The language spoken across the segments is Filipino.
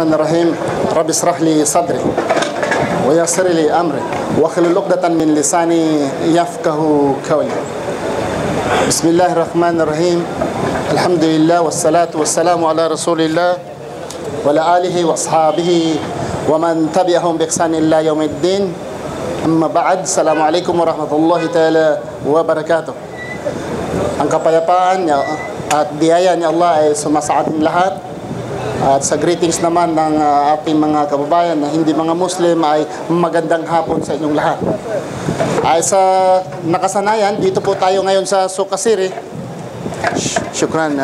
الرحمن الرحيم رب اشرح لي صدري ويسر لي أمري واحلل عقدة من لساني يفقه قولي بسم الله الرحمن الرحيم الحمد لله والصلاة والسلام على رسول الله وعلى آله وأصحابه ومن تبعهم بإحسان إلى يوم الدين أما بعد السلام عليكم ورحمة الله تعالى وبركاته. Ang kapayapaan at biyaya ni Allah ay sumasa ating lahat. At sa greetings naman ng ating mga kababayan na hindi mga Muslim ay magandang hapon sa inyong lahat. Ay sa nakasanayan, dito po tayo ngayon sa Suka City. Shukran.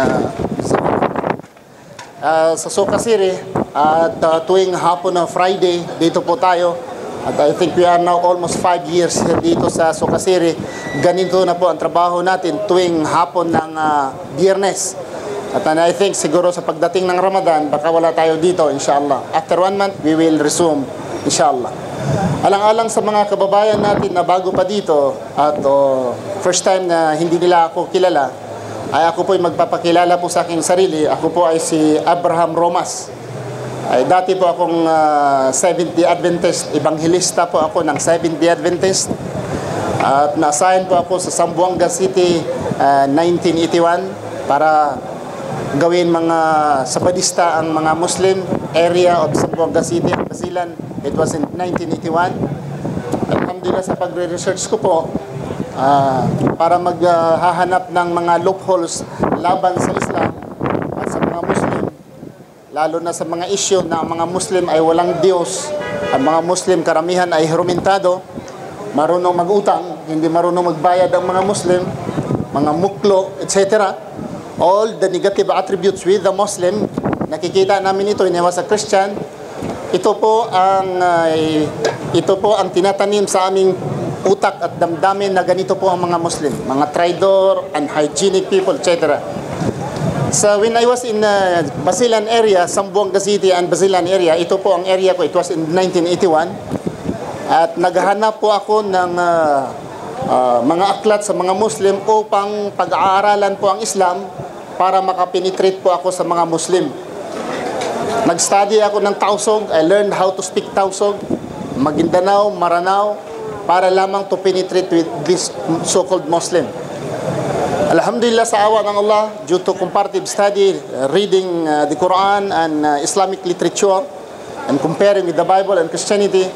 Sa Suka City at tuwing hapon na Friday, dito po tayo. At I think we are now almost 5 years dito sa Suka City. Ganito na po ang trabaho natin tuwing hapon ng Biyernes. At I think siguro sa pagdating ng Ramadan, baka wala tayo dito, inshallah. After 1 month, we will resume, inshallah. Alang-alang sa mga kababayan natin na bago pa dito at first time na hindi nila ako kilala, ay ako po ay magpapakilala po sa aking sarili. Ako po ay si Abraham Romas. Ay dati po akong Seventh-day Adventist, evangelista po ako ng Seventh-day Adventist. At na-assign po ako sa Zamboanga City 1981 para gawin mga sabadista ang mga Muslim area of Zamboanga City at Basilan. It was in 1981. Alhamdulillah sa pagre-research ko po para maghahanap ng mga loopholes laban sa Islam at sa mga Muslim, lalo na sa mga issue na mga Muslim ay walang Diyos, ang mga Muslim karamihan ay herumintado, marunong mag-utang, hindi marunong magbayad ang mga Muslim, mga muklo, etc. All the negative attributes with the Muslim, nakikita namin ito, when I was a Christian. Ito po ang tinatanim sa aming utak at damdamin na ganito po ang mga Muslim, mga traidor, unhygienic people, etc. So when I was in Basilan area, Zamboanga City and Basilan area, ito po ang area ko, it was in 1981. At naghahanap po ako ng mga aklat sa mga Muslim upang pag-aaralan po ang Islam para makapenetrate po ako sa mga Muslim. Nag-study ako ng Tausug. I learned how to speak Tausug, Maguindanao, Maranao, para lamang to penetrate with this so-called Muslim. Alhamdulillah sa awa ng Allah, due to comparative study, reading the Quran and Islamic literature, and comparing with the Bible and Christianity,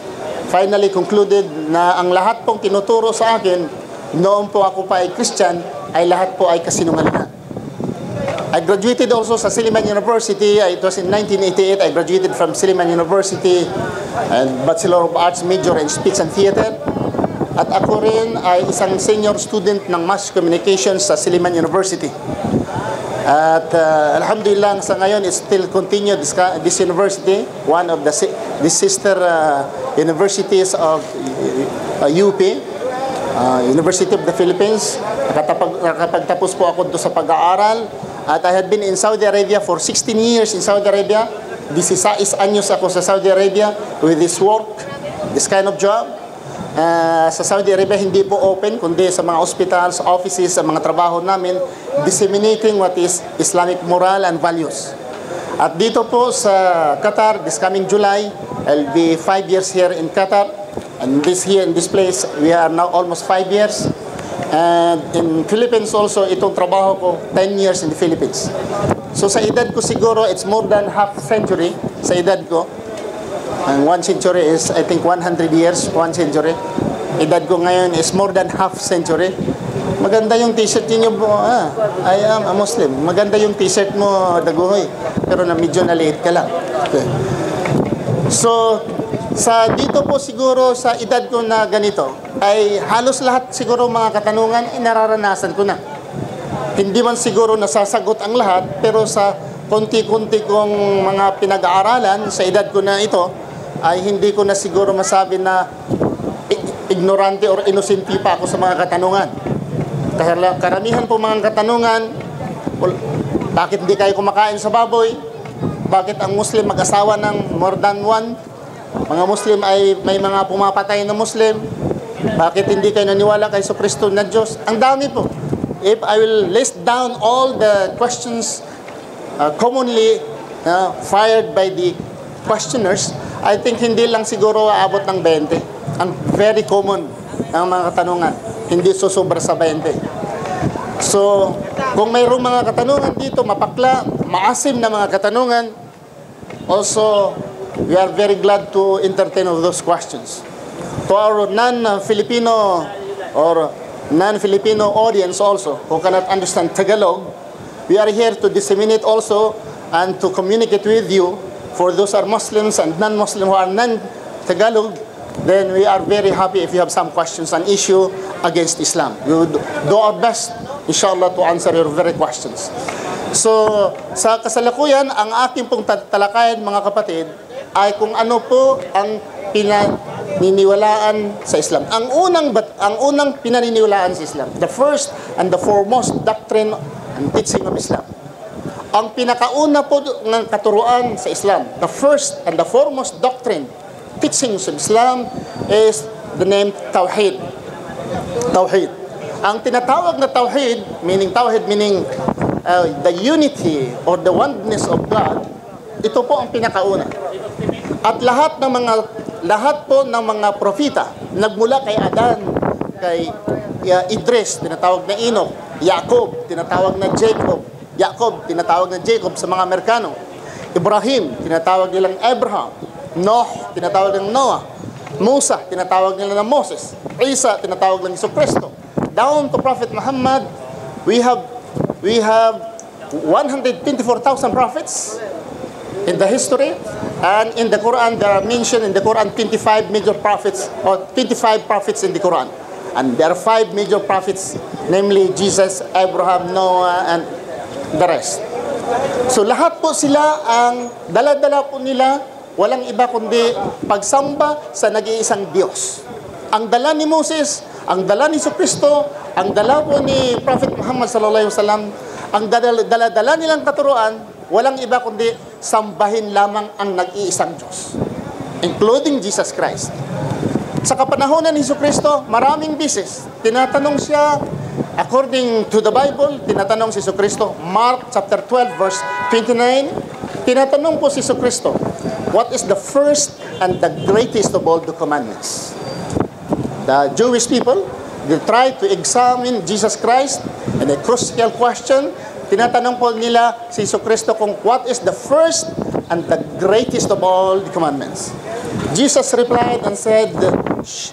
finally concluded na ang lahat pong tinuturo sa akin, noon po ako pa ay Christian, ay lahat po ay kasinungalingan. I graduated also sa Silliman University. It was in 1988. I graduated from Silliman University and Bachelor of Arts major in Speech and Theater. At ako rin ay isang senior student ng Mass Communications sa Silliman University. At alhamdulillah sa ngayon is still continue this university, one of the sister universities of UP, University of the Philippines. Nakapagtapos po ako doon sa pag-aaral. At I had been in Saudi Arabia for 16 years in Saudi Arabia. 16 anyos ako sa Saudi Arabia with this work, this kind of job. Sa Saudi Arabia hindi po open, kundi sa mga hospitals, offices, sa mga trabaho namin, disseminating what is Islamic moral and values. At dito po sa Qatar, this coming July, I'll be 5 years here in Qatar. And here in this place, we are now almost 5 years. And in Philippines also, itong trabaho ko, 10 years in the Philippines. So sa edad ko siguro, it's more than half century sa edad ko. And 1 century is, I think, 100 years, 1 century. Edad ko ngayon is more than half century. Maganda yung t-shirt niyo po. I am a Muslim. Maganda yung t-shirt mo, Daguhoy. Pero na medyo naliit ka lang. Okay. So, dito po siguro sa edad ko na ganito, ay halos lahat siguro mga katanungan nararanasan ko na. Hindi man siguro nasasagot ang lahat, pero sa konti-konti kong mga pinag-aaralan sa edad ko na ito, ay hindi ko na siguro masabi na ignorante or inosente pa ako sa mga katanungan. Karamihan po mga katanungan, bakit hindi kayo kumakain sa baboy? Bakit ang Muslim mag-asawa ng more than one? Mga Muslim ay may mga pumapatay na Muslim. Bakit hindi kayo naniwala kay Kristo na Diyos? Ang dami po. If I will list down all the questions commonly fired by the questioners, I think hindi lang siguro aabot ng 20. Ang very common ng mga katanungan, hindi susobra sa 20. So, kung mayroong mga katanungan dito, mapakla, maasim na mga katanungan, also, we are very glad to entertain of those questions. To our non-Filipino or non-Filipino audience also, who cannot understand Tagalog, we are here to disseminate also and to communicate with you. For those are Muslims and non-Muslim who are non-Tagalog, then we are very happy if you have some questions on issue against Islam. We will do our best, inshallah, to answer your very questions. So, sa kasalukuyan, ang aking pong talakayan, mga kapatid, ay kung ano po ang pinaniniwalaan sa Islam. Ang unang pinaniniwalaan sa Islam, the first and the foremost doctrine and teaching of Islam. Ang pinakauna po ng katuruan sa Islam, the first and the foremost doctrine, teachings of Islam is the name Tawheed. Tawheed. Ang tinatawag na Tawheed meaning the unity or the oneness of God, ito po ang pinakauna. At lahat po ng mga propita, nagmula kay Adan, kay Idris, tinatawag na Enoch, Jacob, tinatawag na Jacob sa mga Amerikano, Ibrahim, tinatawag nilang Abraham, Noah, tinatawag ng Noah, Musa, tinatawag nila ng Moses, Isa, tinatawag ng Jesucristo, down to Prophet Muhammad, we have 124,000 prophets in the history, and in the Quran there are mentioned in the Quran 25 major prophets or 25 prophets in the Quran, and there are 5 major prophets, namely Jesus, Abraham, Noah, and the rest. So lahat po sila, ang dala-dala po nila, walang iba kundi pagsamba sa nag-iisang Diyos. Ang dala ni Moses, ang dala ni Jesucristo, ang dala po ni Prophet Muhammad sallallahu alaihi wasallam, ang dala-dala nilang katuruan, walang iba kundi sambahin lamang ang nag-iisang Diyos, including Jesus Christ. Sa kapanahonan ni Jesucristo, maraming bisis, tinatanong siya, according to the Bible, tinatanong si Jesucristo, Mark chapter 12 verse 29, tinatanong po si Jesucristo, what is the first and the greatest of all the commandments? The Jewish people, they try to examine Jesus Christ, and a crucial question, tinatanong po nila si Jesucristo kung what is the first and the greatest of all the commandments. Jesus replied and said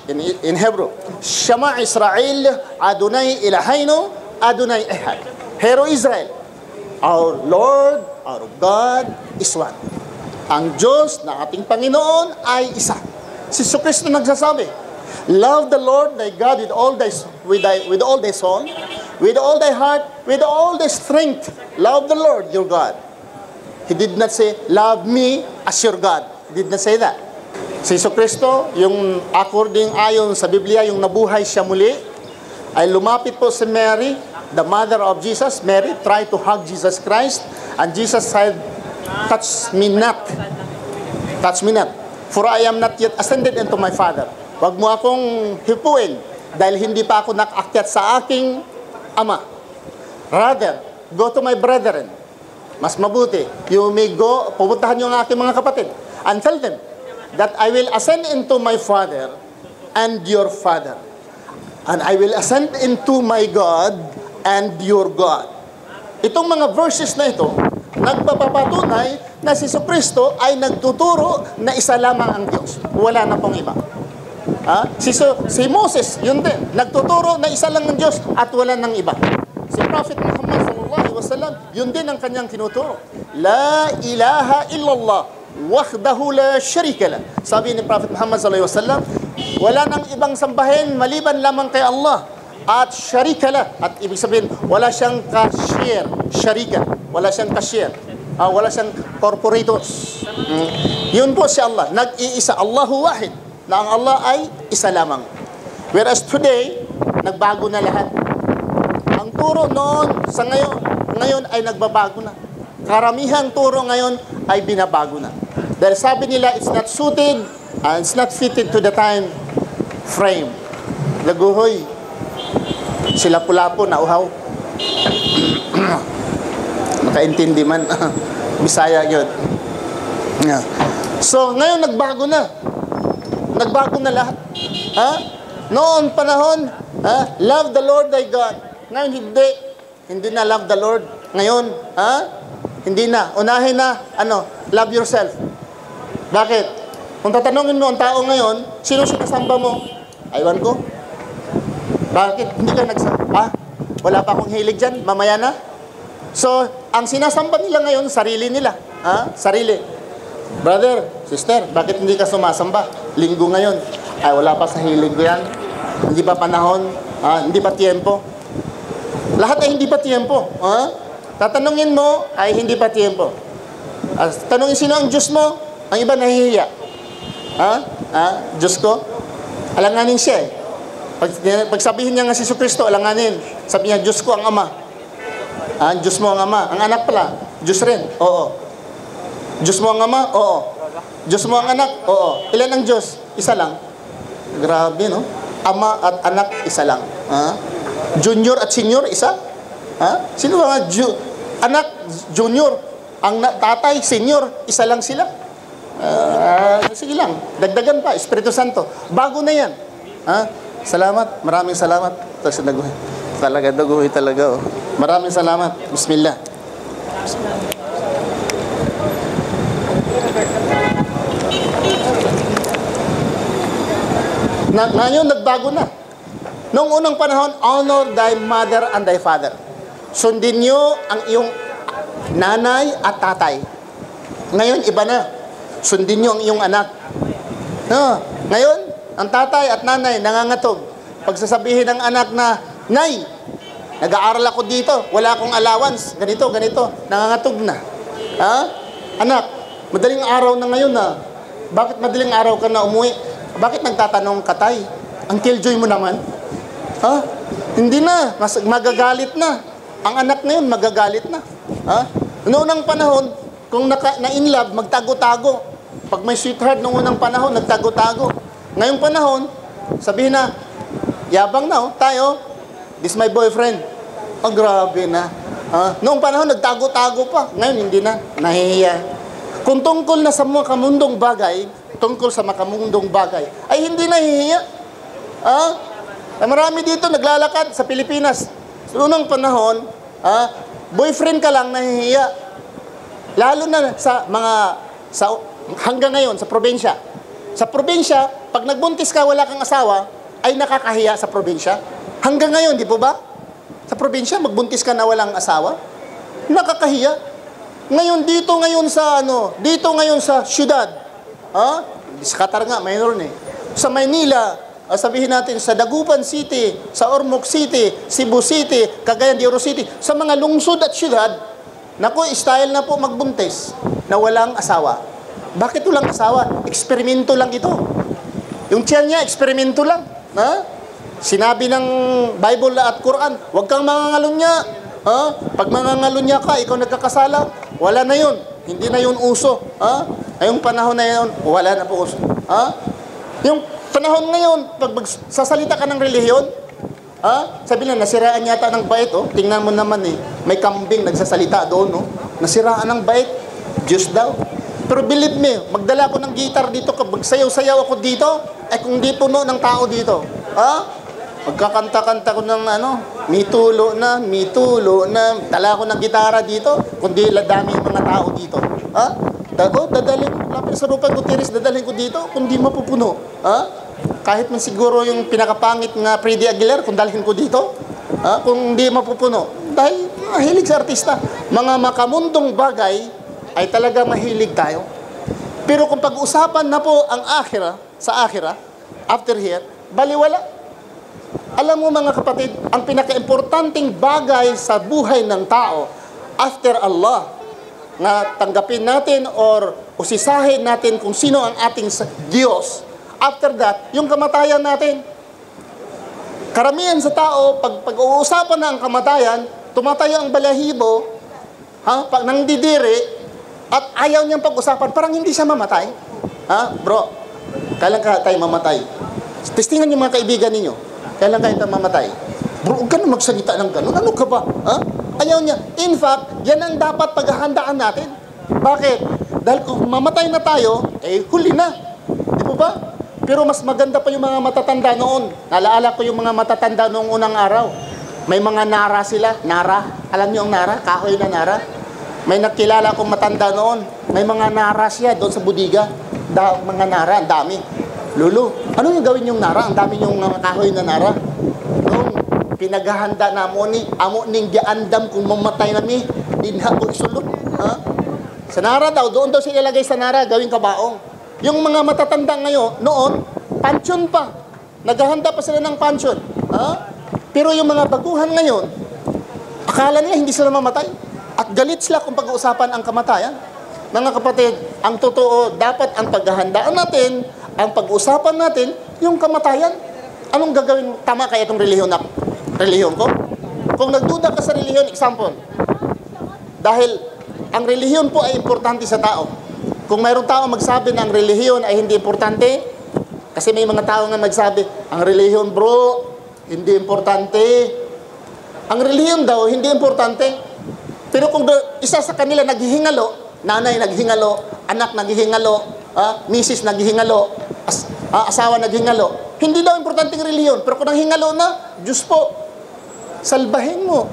in Hebrew, Shema Israel, Adonai Eloheinu, Adonai Echad. Hear Israel, our Lord, our God is one. Ang Diyos na ating Panginoon ay isa. Si Jesucristo nagsasabi, love the Lord thy God with all thy soul, with all thy heart, with all thy strength. Love the Lord your God. He did not say, love me as your God. He did not say that. Si Jesucristo, yung ayon sa Biblia, yung nabuhay siya muli, ay lumapit po si Mary, the mother of Jesus. Mary tried to hug Jesus Christ, and Jesus said, touch me not, for I am not yet ascended into my Father. Wag mo akong hipuin, dahil hindi pa ako nakakyat sa aking Ama. Rather, go to my brethren. Mas mabuti, you may go, pupuntahan yung aking mga kapatid, and tell them that I will ascend into my Father and your Father, and I will ascend into my God and your God. Itong mga verses na ito, nagpapapatunay na si Jesucristo ay nagtuturo na isa lamang ang Diyos. Wala na pong iba. Si Moses, yun din, nagtuturo na isa lang ang Diyos at wala nang iba. Si Prophet Muhammad sallallahu alaihi wasallam, yun din ang kanyang tinuturo. La ilaha illallah, wahdahu la sharika lah. Sabi ni Prophet Muhammad sallallahu alaihi wasallam, wala nang ibang sambahin maliban lamang kay Allah at sharika lah. At ibig sabihin, wala siyang cashier, sharika, wala siyang cashier, wala siyang corporators. Yun po si Allah, nag-iisa, Allahu wahid, na ang Allah ay isa lamang. Whereas today, nagbago na lahat. Ang turo noon sa ngayon ay nagbabago na. Karamihang turo ngayon ay binabago na. Dahil sabi nila, it's not suited and it's not fitted to the time frame. Laguhoy, sila pula-po na uhaw. Nakaintindi man. Bisaya yun. So, ngayon nagbago na. Nagbago na lahat. Ha? Noon panahon, love the Lord thy God. Ngayon hindi. Hindi na love the Lord. Ngayon, hindi na. Unahin na, love yourself. Bakit? Kung tatanungin mo ang tao ngayon, sino sinasamba mo? Aywan ko. Bakit? Hindi ka nagsamba? Wala pa akong hilig dyan, mamaya na. So, ang sinasamba nila ngayon, sarili nila. Sarili. Brother, sister, bakit hindi ka sumasamba? Linggo ngayon. Ay, wala pa sa hilig ko yan. Hindi pa panahon. Hindi pa tiempo. Lahat ay hindi pa tiempo. Tatanungin mo, ay hindi pa tiempo. Tanungin sino ang Diyos mo? Ang iba nahihiya. Diyos ko? Alanganin siya eh. Pag sabihin niya nga si Kristo, alanganin. Sabi niya, Diyos ko ang Ama. Diyos mo ang Ama. Ang anak pala, Diyos rin. Oo. Diyos mo ang Ama? Oo. Diyos mo ang anak? Oo. Ilan ang Diyos? Isa lang. Grabe, no? Ama at anak, isa lang. Junior at senior, isa? Sino ba nga? Anak, junior. Ang tatay, senior, isa lang sila. Sige lang. Dagdagan pa, Espiritu Santo. Bago na yan. Salamat. Maraming salamat. Daguhi talaga. Oh. Maraming salamat. Bismillah. Ngayon, nagbago na. Noong unang panahon, honor thy mother and thy father. Sundin nyo ang iyong nanay at tatay. Ngayon, iba na. Sundin nyo ang iyong anak. Ngayon, ang tatay at nanay nangangatog. Pagsasabihin ng anak na, Nay, nag-aaral ako dito, wala akong allowance, ganito, nangangatog na. Anak, madaling araw na ngayon na. Bakit madaling araw ka na umuwi? Bakit nagtatanong ka, Tay? Ang killjoy mo naman? Hindi na, magagalit na. Ang anak na yun, magagalit na. Noong unang panahon, kung na-inlove, magtago-tago. Pag may sweetheart noong unang panahon, nagtago-tago. Ngayong panahon, sabihin na, yabang na, tayo, this is my boyfriend. Grabe na. Noong panahon, nagtago-tago pa. Ngayon, hindi na. Nahihiya. Kung tungkol na sa makamundong bagay, ay hindi nahihiya. Marami dito naglalakad sa Pilipinas. Noong panahon, boyfriend ka lang, nahihiya. Lalo na hanggang ngayon, sa probinsya. Sa probinsya, pag nagbuntis ka, wala kang asawa, ay nakakahiya sa probinsya. Hanggang ngayon, di po ba? Sa probinsya, magbuntis ka na walang asawa, nakakahiya. Ngayon, dito ngayon sa syudad, sa Qatar nga, mayroon eh. Sa Maynila, sabihin natin, sa Dagupan City, sa Ormoc City, Cebu City, Cagayan de Oro City, sa mga lungsod at syudad, naku, style na po magbuntis na walang asawa. Bakit walang asawa? Eksperimento lang ito. Yung tiyan niya, eksperimento lang. Sinabi ng Bible at Quran, huwag kang mangangalunya. Pag mangangalunya ka, ikaw nagkakasala, wala na yun. Hindi na yun uso. Ngayong panahon na yun, wala na po uso. Yung panahon ngayon, pag sasalita ka ng relihiyon, sabi na, nasiraan yata ng bait, tingnan mo naman may kambing nagsasalita doon, nasiraan ng bait, Diyos daw. Pero believe me, magdala ko ng gitar dito, magsayaw-sayaw ako dito, kung di puno ng tao dito, magkakanta-kanta ko ng mitulo na, dala ko ng gitara dito, kundi dami yung mga tao dito. Dadalhin ko, lapit sa Rupa Gutierrez, dadalhin ko dito, kundi mapupuno. Kahit man siguro yung pinakapangit nga Freddy Aguilar, kung dalhin ko dito, kung di mapupuno. Dahil mahilig sa artista. Mga makamundong bagay, ay talaga mahilig tayo. Pero kung pag-usapan na po ang sa akhira, after here, baliwala. Alam mo mga kapatid, ang pinaka-importanting bagay sa buhay ng tao, after Allah, na tanggapin natin or usisahin natin kung sino ang ating Diyos, after that, yung kamatayan natin. Karamihan sa tao, pag-uusapan na ang kamatayan, tumatayo ang balahibo, nang didiri, at ayaw niyang pag-usapan, parang hindi siya mamatay. Bro, kailan ka tayo mamatay? Testingan niyo mga kaibigan ninyo. Kailan kayo mamatay? Bro, huwag ka na magsalita ng gano'n. Ano ka ba? Ayaw niya. In fact, yan ang dapat paghahandaan natin. Bakit? Dahil kung mamatay na tayo, huli na. Di po ba? Pero mas maganda pa yung mga matatanda noon. Nalaala ko yung mga matatanda noong unang araw. May mga nara sila. Nara. Alam niyo ang nara? Kahoy na nara. May nakilala akong matanda noon. May mga nara siya doon sa budiga. Mga nara, ang dami. Lulu, ano yung gawin yung nara? Ang dami yung kahoy na nara. Noong pinaghahanda na amo ning giandam kung mamatay na mi, di na ako isulod. Ha? Sa nara daw, doon daw sila ilagay sa nara, gawing kabaong. Yung mga matatanda ngayon, noon, pansyon pa. Naghahanda pa sila ng pansyon. Ha? Pero yung mga baguhan ngayon, akala nila hindi sila mamatay. At galit sila kung pag-uusapan ang kamatayan. Mga kapatid, ang totoo, dapat ang paghahandaan natin, ang pag-uusapan natin, yung kamatayan. Anong gagawin? Tama kaya itong relihiyon ko? Kung nagduda ka sa relihiyon, example, dahil ang relihiyon po ay importante sa tao. Kung mayroong tao magsabi na ang relihiyon ay hindi importante, kasi may mga tao nga magsabi, ang relihiyon bro, hindi importante. Ang relihiyon daw, hindi importante. Pero kung isa sa kanila naghihingalo, nanay naghihingalo, anak naghihingalo, misis naghihingalo, asawa naghihingalo, hindi daw importante ang relihiyon. Pero kung nanghingalo na, Diyos po, salbahin mo.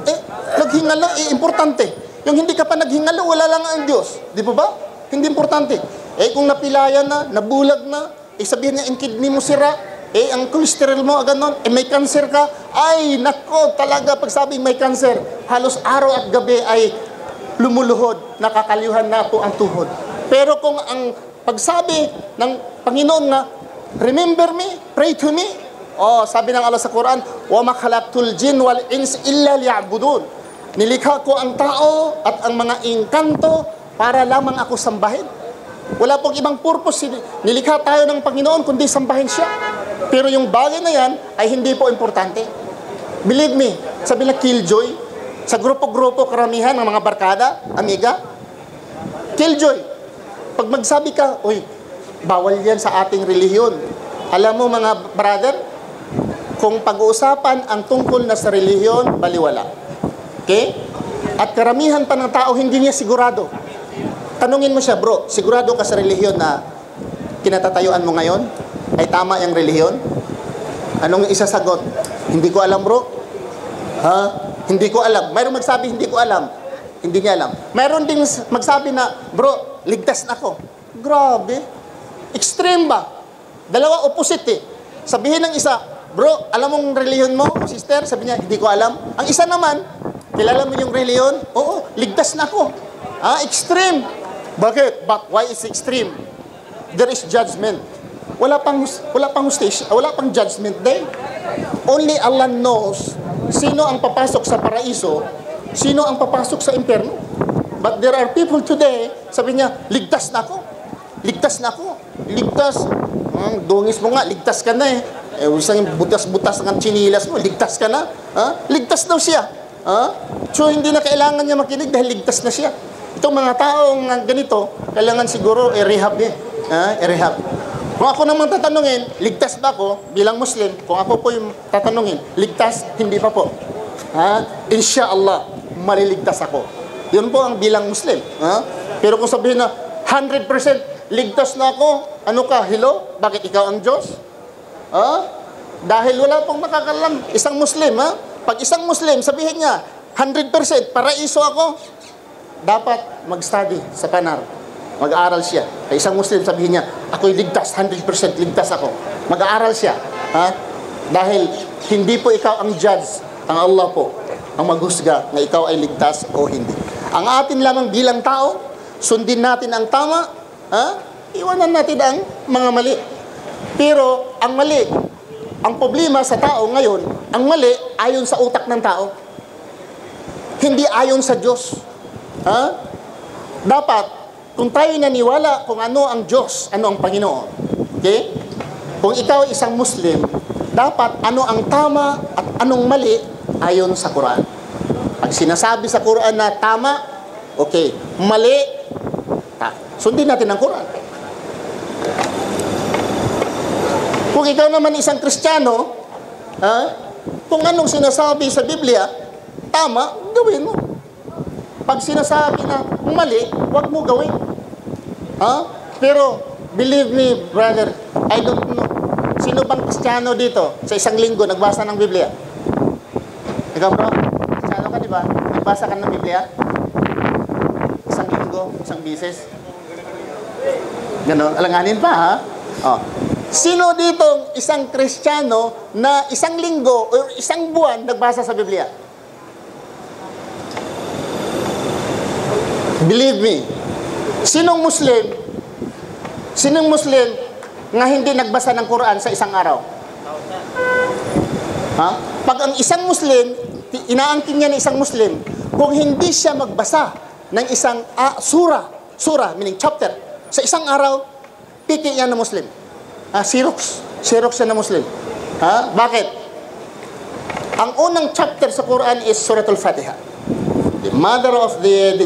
Naghingalo, importante. Yung hindi ka pa naghingalo, wala lang ang Diyos. Di po ba? Hindi importante. Kung napilayan na, nabulag na, sabihin niya, ang kidney mo sira, ang cholesterol mo, ganon, may cancer ka, ay, nako, talaga, pag sabing may cancer, halos araw at gabi ay lumuluhod, nakakaliuhan na po ang tuhod. Pero kung ang pagsabi ng Panginoon nga, remember me, pray to me, sabi ng Allah sa Quran, وَمَا خَلَقْتُ الْجِنَّ وَالْإِنسَ إِلَّا لِيَعْبُدُونَ. Nilikha ko ang tao at ang mga engkanto para lamang ako sambahin. Wala pong ibang purpose. Nilikha tayo ng Panginoon kundi sambahin siya. Pero yung bagay na yan ay hindi po importante. Believe me, sabi na killjoy, sa grupo-grupo karamihan ng mga barkada, amiga, killjoy. Pag magsabi ka, uy, bawal yan sa ating relihiyon. Alam mo mga brother, kung pag-uusapan ang tungkol na sa relihiyon, baliwala. Okay? At karamihan pa ng tao, hindi niya sigurado. Tanungin mo siya, bro, sigurado ka sa relihiyon na kinatatayuan mo ngayon? Ay tama yung relihiyon? Anong isasagot? Hindi ko alam, bro. Ha? Hindi ko alam. Mayroong magsabi, hindi ko alam. Hindi niya alam. Mayroon ding magsabi na, bro, ligtas na ako. Grabe. Extreme ba? Dalawa opposite eh. Sabihin ng isa, bro, alam mong relihiyon mo, sister? Sabi niya, hindi ko alam. Ang isa naman, kilala mo yung relihiyon? Oo, ligtas na ako. Extreme. Bakit? But why is extreme? There is judgment. Wala pang judgment day. Only Allah knows sino ang papasok sa paraiso, sino ang papasok sa impyerno. But there are people today, sabi niya, ligtas na ako. Ligtas na ako. Ligtas. Dungis mo nga, ligtas ka na eh. Usang butas-butas ng chinilas mo, ligtas ka na. Ligtas daw siya. So hindi na kailangan niya makinig dahil ligtas na siya. Itong mga taong ganito, kailangan siguro i-rehab eh. I-rehab. Kung ako naman tatanungin, ligtas ba ako bilang Muslim? Kung ako po yung tatanungin, ligtas, hindi pa po. Inshallah, maliligtas ako. Yun po ang bilang Muslim. Pero kung sabihin na 100% ligtas na ako, ano ka, hello? Bakit ikaw ang Diyos? Dahil wala pong makakalam. Isang Muslim, pag isang Muslim, sabihin niya, 100% paraiso ako, dapat mag-study sa Panar. Mag-aaral siya. Kaya isang Muslim, sabihin niya, ako'y ligtas, 100% ligtas ako. Mag-aaral siya. Dahil hindi po ikaw ang judge, ang Allah po ang maghusga na ikaw ay ligtas o hindi. Ang atin lamang bilang tao, sundin natin ang tama, iwanan natin ang mga mali. Pero ang mali, ang problema sa tao ngayon, ang mali ayon sa utak ng tao. Hindi ayon sa Diyos. Dapat, kung tayo naniwala kung ano ang Diyos, ano ang Panginoon, okay? Kung ikaw ay isang Muslim, dapat ano ang tama at anong mali ayon sa Quran. Pag sinasabi sa Quran na tama, okay. Mali, sundin natin ang Quran. Kung ikaw naman isang Kristiyano, kung anong sinasabi sa Biblia, tama, gawin mo. Pag sinasabi na mali, huwag mo gawin. Pero believe me, brother, I don't know. Sino bang Kristiyano dito sa isang linggo nagbasa ng Biblia? Ikaw bro, Kristiyano ka di ba? Nagbasa ka ng Biblia? Isang linggo, isang bisis? Ganon, alanganin pa ha? Oh. Sino dito isang Kristiyano na isang linggo o isang buwan nagbasa sa Biblia? Believe me, sinong Muslim na hindi nagbasa ng Quran sa isang araw? Ha? Pag ang isang Muslim, inaangkin niya ng isang Muslim, kung hindi siya magbasa ng isang surah, meaning chapter, sa isang araw, piki niya na Muslim. Xerox siya na Muslim. Ha? Bakit? Ang unang chapter sa Quran is Suratul Fatiha. The mother of the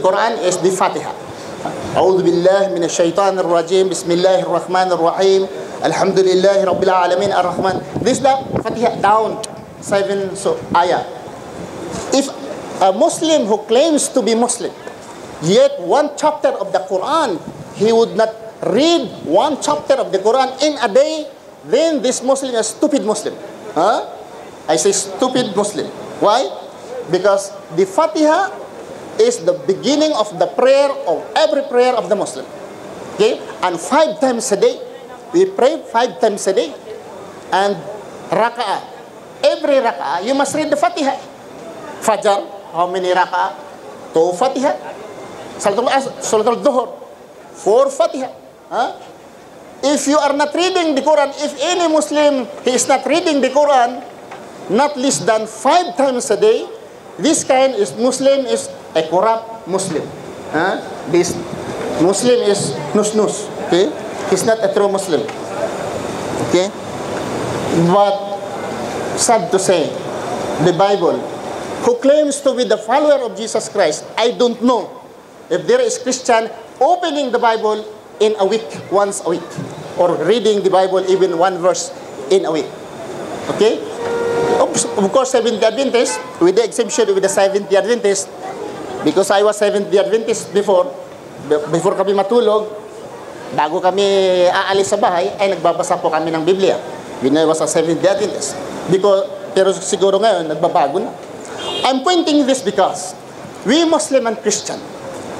Quran is the Fatiha. A'udhu billahi minash shaitanir rajim. Bismillahir rahmanir rahim. Alhamdulillahi rabbil alamin ar-rahman. This the Fatiha down 7 ayah. If a Muslim who claims to be Muslim, yet one chapter of the Quran, he would not read one chapter of the Quran in a day, then this Muslim is a stupid Muslim. Huh? I say stupid Muslim. Why? Because the Fatiha is the beginning of the prayer of every prayer of the Muslim. Okay? And 5 times a day. We pray 5 times a day. And raka'ah. Every raka'ah, you must read the Fatiha. Fajr, how many raka'ah? 2 Fatiha. Salatul Dhuhr, 4 Fatiha. Huh? If you are not reading the Quran, if any Muslim, he is not reading the Quran, not less than 5 times a day, this kind is Muslim is a corrupt Muslim. Huh? This Muslim is nus-nus. Okay? He's not a true Muslim. Okay? But sad to say, the Bible, who claims to be the follower of Jesus Christ, I don't know if there is Christian opening the Bible in a week, once a week, or reading the Bible even one verse in a week. Okay? Of course, Seventh-day Adventist, with the exemption with the Seventh-day Adventist, because I was Seventh-day Adventist before kami matulog, bago kami aalis sa bahay, ay nagbabasa po kami ng Biblia. When I was a Seventh-day Adventist. Pero siguro ngayon, nagbabago na. I'm pointing this because we Muslim and Christian,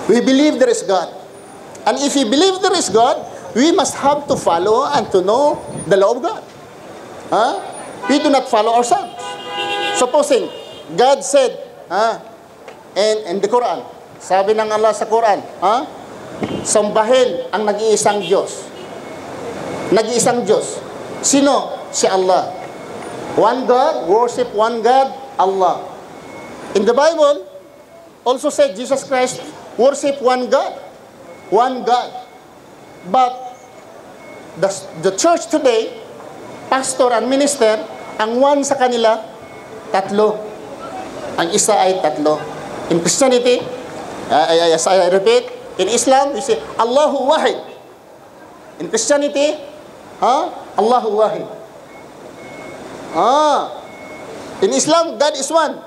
we believe there is God. And if we believe there is God, we must have to follow and to know the law of God. Huh? We do not follow ourselves. Supposing God said, in the Quran, sabi ng Allah sa Quran, sambahin ang nag-iisang Diyos. Nag-iisang Diyos. Sino? Si Allah. One God, worship one God, Allah. In the Bible, also said Jesus Christ, worship one God. One God. But the church today, pastor and minister, ang one sa kanila, 3. Ang isa ay 3. In Christianity, as I repeat, in Islam, we say, Allahu Wahid. In Christianity, Allahu Wahid. In Islam, God is one.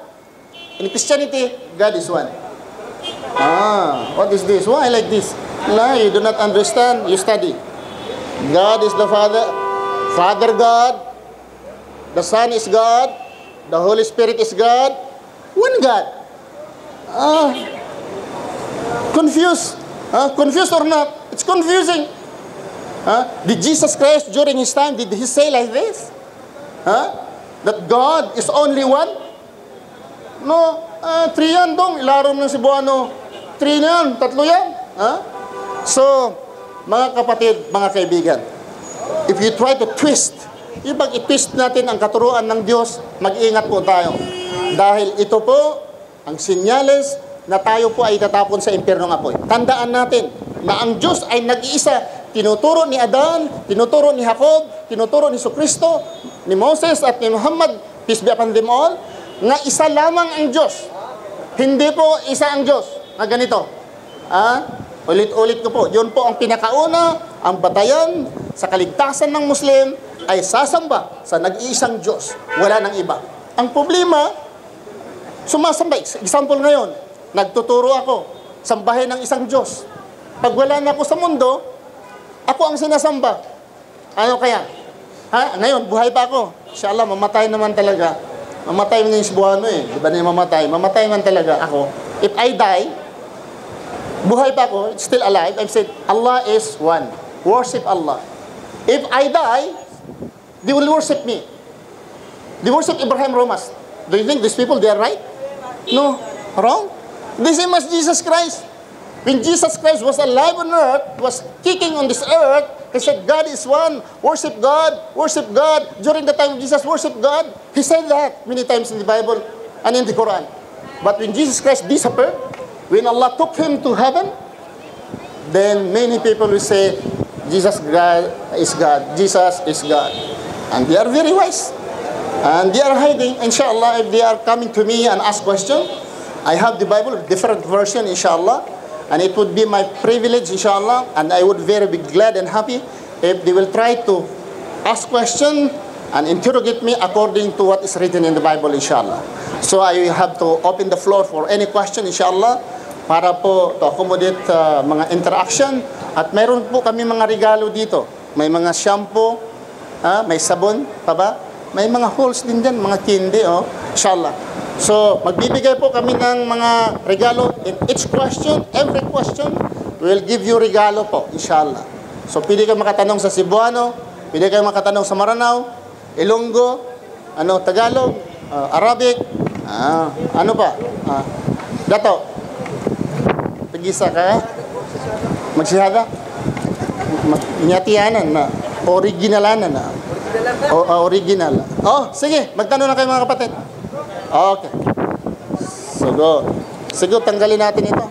In Christianity, God is one. What is this? Why like this? No, you do not understand. You study. God is the Father. Father God. The Son is God. The Holy Spirit is God. One God. Confused. Confused or not? It's confusing. Did Jesus Christ during his time, did he say like this? That God is only one? No. 3 yan dong. Ilarom ng Cebuano. 3 na yan. 3 yan. So, mga kapatid, mga kaibigan, if you try to twist, pag i-twist natin ang katuruan ng Diyos, mag-ingat po tayo. Dahil ito po, ang sinyales na tayo po ay tatapon sa impyerno ng apoy. Tandaan natin na ang Diyos ay nag-iisa. Tinuturo ni Adan, tinuturo ni Jacob, tinuturo ni Jesucristo, ni Moses at ni Muhammad, peace be upon them all, nga isa lamang ang Diyos. Hindi po isa ang Diyos. Na ganito. Ulit-ulit ko po. Yun po ang pinakauna, ang batayan sa kaligtasan ng Muslim ay sasamba sa nag-iisang Diyos. Wala nang iba. Ang problema, sumasamba. Example ngayon, nagtuturo ako, sambahin ng isang Diyos. Pag wala na ako sa mundo, Ako ang sinasamba. Ano kaya? Ha? Ngayon, buhay pa ako. Inshallah, mamatay naman talaga. Mamatay man yung Cebuano eh. Di ba na mamatay? Mamatay man talaga ako. If I die, buhay pa ako, still alive, I'm saying, Allah is one. Worship Allah. If I die, they will worship me. They worship Abraham Romas. Do you think these people, they are right? No. Wrong? The same as Jesus Christ. When Jesus Christ was alive on earth, was kicking on this earth, He said, God is one. Worship God. Worship God. During the time of Jesus, worship God. He said that many times in the Bible and in the Quran. But when Jesus Christ disappeared, when Allah took Him to heaven, then many people will say, Jesus God is God. Jesus is God. And they are very wise. And they are hiding. Inshallah, if they are coming to me and ask questions, I have the Bible, different version, inshallah. And it would be my privilege, inshallah, and I would very be glad and happy if they will try to ask questions and interrogate me according to what is written in the Bible, inshallah. So I have to open the floor for any question, inshallah, para po to accommodate mga interaction. At mayroon po kami mga regalo dito. May mga shampoo, may sabon pa ba? May mga holes din dyan, mga kindi, inshallah. So, magbibigay po kami ng mga regalo. In each question, every question, we'll give you regalo po, inshallah. So, pwede kayo makatanong sa Cebuano, pwede kayo makatanong sa Maranao, Ilonggo, Tagalog, Arabic, ano pa? Dato, tagisa ka? Magsihada? Nyatiyanan na, originalanan na. Original. Sige, magtanong na kayo mga kapatid. Okay. Sige, tanggalin natin ito.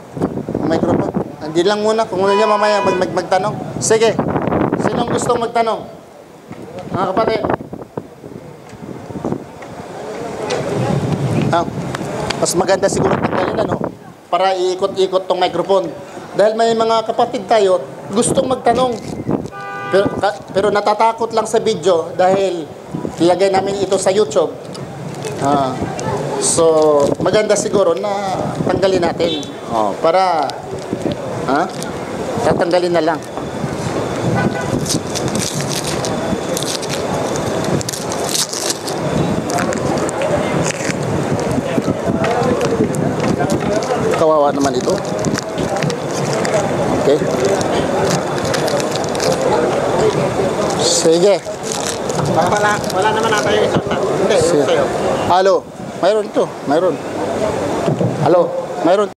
Microphone. Hindi lang muna. Kung ano niya mamaya magtanong. Sige. Sinong gustong magtanong? Mga kapatid. Mas maganda siguro tanggalin para iikot-ikot tong microphone. Dahil may mga kapatid tayo gustong magtanong. Pero natatakot lang sa video dahil ilagay namin ito sa YouTube. So, maganda siguro na tanggalin natin. Para, tatanggalin na lang. Kawawa naman ito. Okay. Sige. Wala naman natin yung isang Hindi, sa'yo. Halo. Mayroon ito. Mayroon. Halo. Mayroon.